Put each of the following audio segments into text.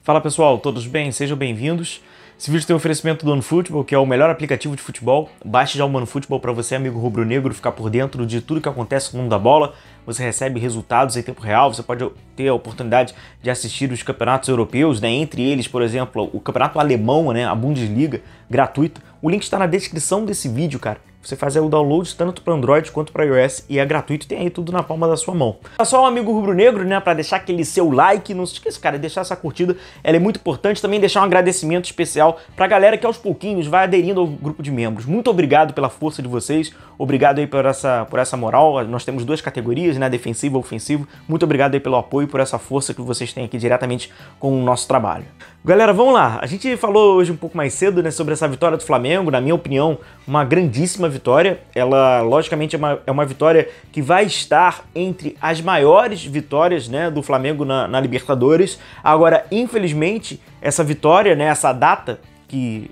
Fala pessoal, todos bem? Sejam bem-vindos. Esse vídeo tem um oferecimento do OneFootball, que é o melhor aplicativo de futebol. Baixe já o OneFootball para você, amigo rubro-negro, ficar por dentro de tudo que acontece no mundo da bola. Você recebe resultados em tempo real, você pode ter a oportunidade de assistir os campeonatos europeus, né? Entre eles, por exemplo, o campeonato alemão, né? A Bundesliga, gratuito. O link está na descrição desse vídeo, cara. Você faz aí o download tanto para Android quanto para iOS e é gratuito, tem aí tudo na palma da sua mão. Só um amigo rubro-negro, né, para deixar aquele seu like, não se esqueça, cara, deixar essa curtida, ela é muito importante, também deixar um agradecimento especial pra galera que aos pouquinhos vai aderindo ao grupo de membros. Muito obrigado pela força de vocês, obrigado aí por essa moral, nós temos duas categorias, né, defensivo e ofensivo, muito obrigado aí pelo apoio, por essa força que vocês têm aqui diretamente com o nosso trabalho. Galera, vamos lá, a gente falou hoje um pouco mais cedo, né, sobre essa vitória do Flamengo, na minha opinião, uma grandíssima vitória. Ela, logicamente, é uma vitória que vai estar entre as maiores vitórias, né, do Flamengo na Libertadores. Agora, infelizmente, essa vitória, né, essa data que,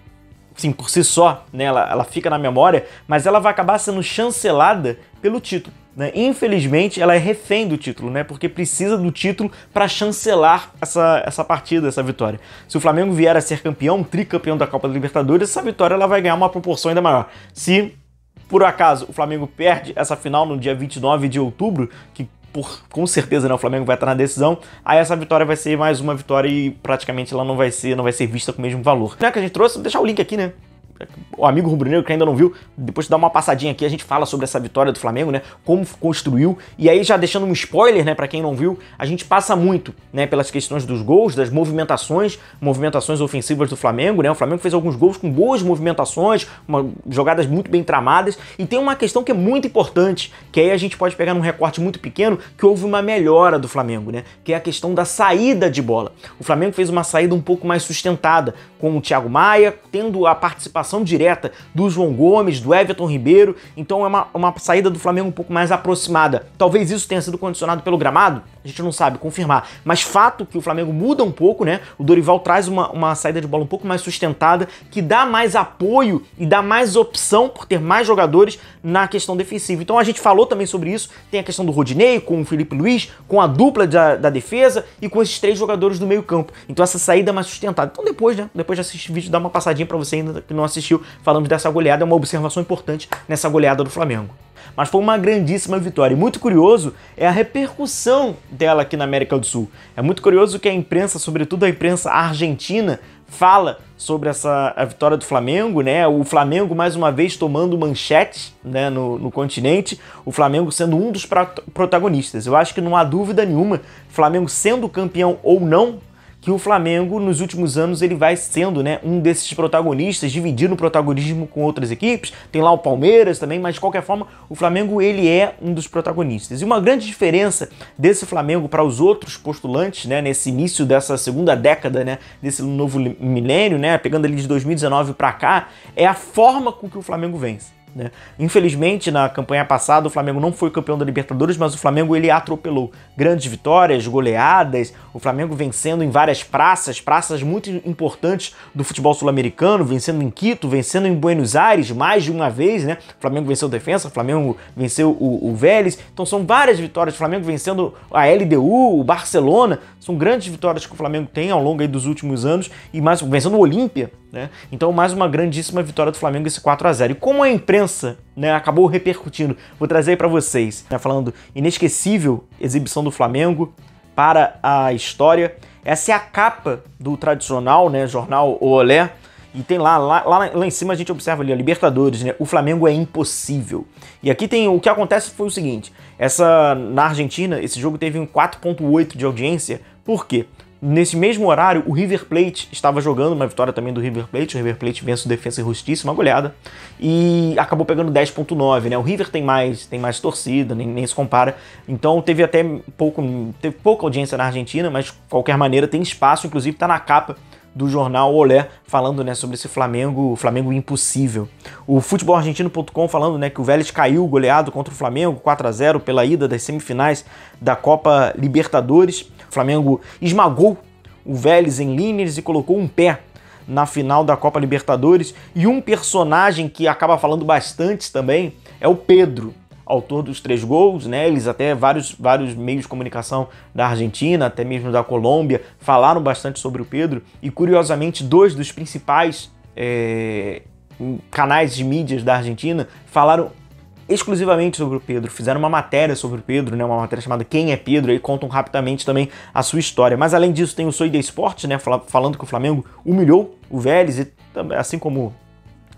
sim, por si só, né, ela fica na memória, mas ela vai acabar sendo chancelada pelo título. Né? Infelizmente, ela é refém do título, né? Porque precisa do título para chancelar essa partida, essa vitória. Se o Flamengo vier a ser campeão, tricampeão da Copa da Libertadores, essa vitória ela vai ganhar uma proporção ainda maior. Se, por acaso, o Flamengo perde essa final no dia 29 de outubro, que com certeza, né, o Flamengo vai estar na decisão, aí essa vitória vai ser mais uma vitória e praticamente ela não vai ser vista com o mesmo valor. Né, que a gente trouxe, vou deixar o link aqui, né? O amigo rubro-negro que ainda não viu, depois de dar uma passadinha aqui, a gente fala sobre essa vitória do Flamengo, né? Como construiu. E aí, já deixando um spoiler, né? Pra quem não viu, a gente passa muito, né? Pelas questões dos gols, das movimentações ofensivas do Flamengo, né? O Flamengo fez alguns gols com boas movimentações, jogadas muito bem tramadas. E tem uma questão que é muito importante, que aí a gente pode pegar num recorte muito pequeno, que houve uma melhora do Flamengo, né? Que é a questão da saída de bola. O Flamengo fez uma saída um pouco mais sustentada, com o Thiago Maia, tendo a participação direta do João Gomes, do Everton Ribeiro, então é uma saída do Flamengo um pouco mais aproximada. Talvez isso tenha sido condicionado pelo gramado, a gente não sabe confirmar, mas fato que o Flamengo muda um pouco, né? O Dorival traz uma saída de bola um pouco mais sustentada, que dá mais apoio e dá mais opção por ter mais jogadores na questão defensiva. Então a gente falou também sobre isso, tem a questão do Rodinei com o Felipe Luiz, com a dupla da defesa e com esses três jogadores do meio campo. Então essa saída é mais sustentada. Então depois, né? Depois de assistir o vídeo, dá uma passadinha pra você ainda que não assistiu, falando dessa goleada, é uma observação importante nessa goleada do Flamengo. Mas foi uma grandíssima vitória. E muito curioso é a repercussão dela aqui na América do Sul. É muito curioso que a imprensa, sobretudo a imprensa argentina, fala sobre a vitória do Flamengo, né? O Flamengo mais uma vez tomando manchete, né, no continente, o Flamengo sendo um dos protagonistas. Eu acho que não há dúvida nenhuma, Flamengo sendo campeão ou não, que o Flamengo, nos últimos anos, ele vai sendo, né, um desses protagonistas, dividindo o protagonismo com outras equipes. Tem lá o Palmeiras também, mas de qualquer forma, o Flamengo ele é um dos protagonistas. E uma grande diferença desse Flamengo para os outros postulantes, né, nesse início dessa segunda década, né, desse novo milênio, né, pegando ali de 2019 para cá, é a forma com que o Flamengo vence. Né? Infelizmente, na campanha passada, o Flamengo não foi campeão da Libertadores, mas o Flamengo ele atropelou. Grandes vitórias, goleadas, o Flamengo vencendo em várias praças muito importantes do futebol sul-americano, vencendo em Quito, vencendo em Buenos Aires mais de uma vez, né? O Flamengo venceu o Defensa, o Flamengo venceu o Vélez, então são várias vitórias, o Flamengo vencendo a LDU, o Barcelona, são grandes vitórias que o Flamengo tem ao longo aí dos últimos anos, e mais vencendo o Olímpia, né? Então mais uma grandíssima vitória do Flamengo, esse 4-0. E como a imprensa, né, acabou repercutindo, vou trazer aí para vocês, né, falando inesquecível exibição do Flamengo para a história. Essa é a capa do tradicional, né, jornal O Olé, e tem lá em cima a gente observa ali a Libertadores, né? O Flamengo é impossível. E aqui tem o que acontece foi o seguinte, na Argentina esse jogo teve um 4.8 de audiência. Por quê? Nesse mesmo horário, o River Plate estava jogando, uma vitória também do River Plate. O River Plate vence o Defensa e Justiça, uma goleada, e acabou pegando 10.9, né? O River tem mais torcida, nem se compara. Então teve pouca audiência na Argentina, mas de qualquer maneira tem espaço, inclusive está na capa do jornal Olé, falando, né, sobre esse Flamengo impossível. O futebolargentino.com falando, né, que o Vélez caiu goleado contra o Flamengo, 4-0 pela ida das semifinais da Copa Libertadores. O Flamengo esmagou o Vélez em Liniers e colocou um pé na final da Copa Libertadores. E um personagem que acaba falando bastante também é o Pedro. autor dos 3 gols, né? Eles até vários meios de comunicação da Argentina, até mesmo da Colômbia, falaram bastante sobre o Pedro, e curiosamente 2 dos principais canais de mídias da Argentina falaram exclusivamente sobre o Pedro, fizeram uma matéria sobre o Pedro, né, uma matéria chamada Quem é Pedro, aí contam rapidamente também a sua história. Mas além disso tem o Soy de Esportes, né, falando que o Flamengo humilhou o Vélez, e assim como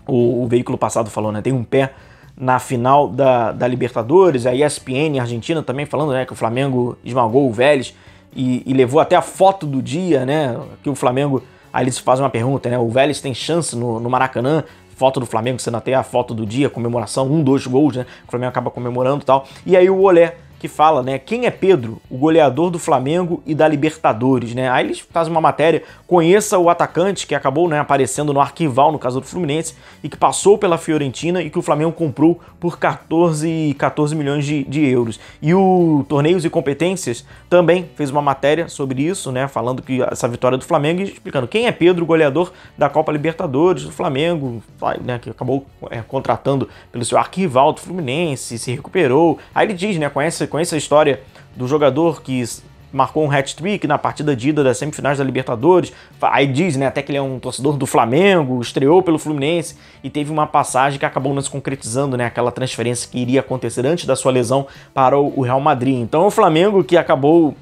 o veículo passado falou, né, tem um pé na final da Libertadores. A ESPN Argentina também falando, né, que o Flamengo esmagou o Vélez e levou até a foto do dia, né, que o Flamengo, aí eles fazem uma pergunta, né, o Vélez tem chance no Maracanã, foto do Flamengo, sendo até a foto do dia, comemoração, 2 gols, né? O Flamengo acaba comemorando e tal. E aí o Olé, que fala, né? Quem é Pedro? O goleador do Flamengo e da Libertadores, né? Aí eles fazem uma matéria, conheça o atacante que acabou, né, aparecendo no arquival, no caso do Fluminense, e que passou pela Fiorentina e que o Flamengo comprou por 14 milhões de euros. E o Torneios e Competências também fez uma matéria sobre isso, né? Falando que essa vitória do Flamengo e explicando quem é Pedro, goleador da Copa Libertadores do Flamengo, né, que acabou contratando pelo seu arquival do Fluminense, se recuperou. Aí ele diz, né, conhece a história do jogador que marcou um hat-trick na partida de ida das semifinais da Libertadores. Aí diz, né, até que ele é um torcedor do Flamengo, estreou pelo Fluminense e teve uma passagem que acabou não se concretizando, né, aquela transferência que iria acontecer antes da sua lesão para o Real Madrid. Então o Flamengo que acabou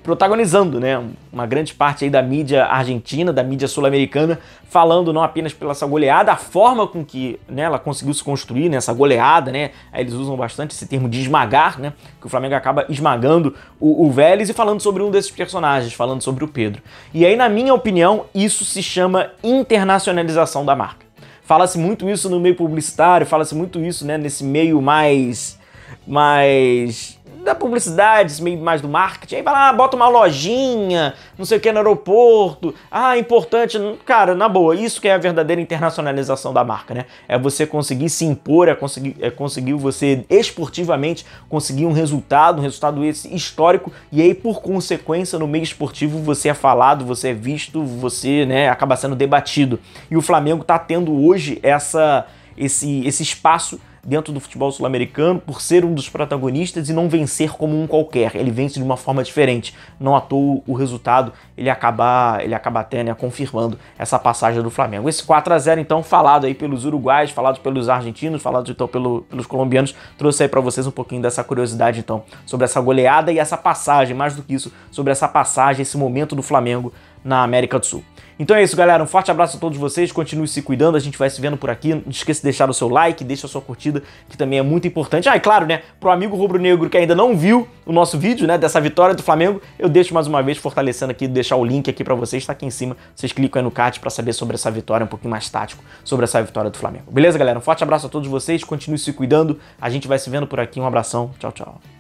protagonizando, né, uma grande parte aí da mídia argentina, da mídia sul-americana, falando não apenas pela essa goleada, a forma com que, né, ela conseguiu se construir nessa goleada, né, aí eles usam bastante esse termo de esmagar, né, que o Flamengo acaba esmagando o Vélez, e falando sobre um desses personagens, falando sobre o Pedro. E aí, na minha opinião, isso se chama internacionalização da marca. Fala-se muito isso no meio publicitário, fala-se muito isso, né, nesse meio mais da publicidade, esse meio mais do marketing. Aí vai lá, bota uma lojinha, não sei o que, no aeroporto. Ah, importante. Cara, na boa, isso que é a verdadeira internacionalização da marca, né? É você conseguir se impor, é conseguir você esportivamente conseguir um resultado esse histórico, e aí, por consequência, no meio esportivo, você é falado, você é visto, você, né, acaba sendo debatido. E o Flamengo tá tendo hoje esse espaço dentro do futebol sul-americano por ser um dos protagonistas e não vencer como um qualquer. Ele vence de uma forma diferente. Não à toa o resultado, ele acaba até, né, confirmando essa passagem do Flamengo. Esse 4-0, então, falado aí pelos uruguaios, falado pelos argentinos, falado então pelos colombianos, trouxe aí para vocês um pouquinho dessa curiosidade, então, sobre essa goleada e essa passagem, mais do que isso, sobre essa passagem, esse momento do Flamengo na América do Sul. Então é isso, galera. Um forte abraço a todos vocês. Continue se cuidando. A gente vai se vendo por aqui. Não esqueça de deixar o seu like, deixa a sua curtida, que também é muito importante. Ah, e claro, né? Pro amigo rubro-negro que ainda não viu o nosso vídeo, né, dessa vitória do Flamengo, eu deixo mais uma vez fortalecendo aqui, deixar o link aqui pra vocês, tá aqui em cima. Vocês clicam aí no card pra saber sobre essa vitória, um pouquinho mais tático sobre essa vitória do Flamengo. Beleza, galera? Um forte abraço a todos vocês. Continue se cuidando. A gente vai se vendo por aqui. Um abração. Tchau, tchau.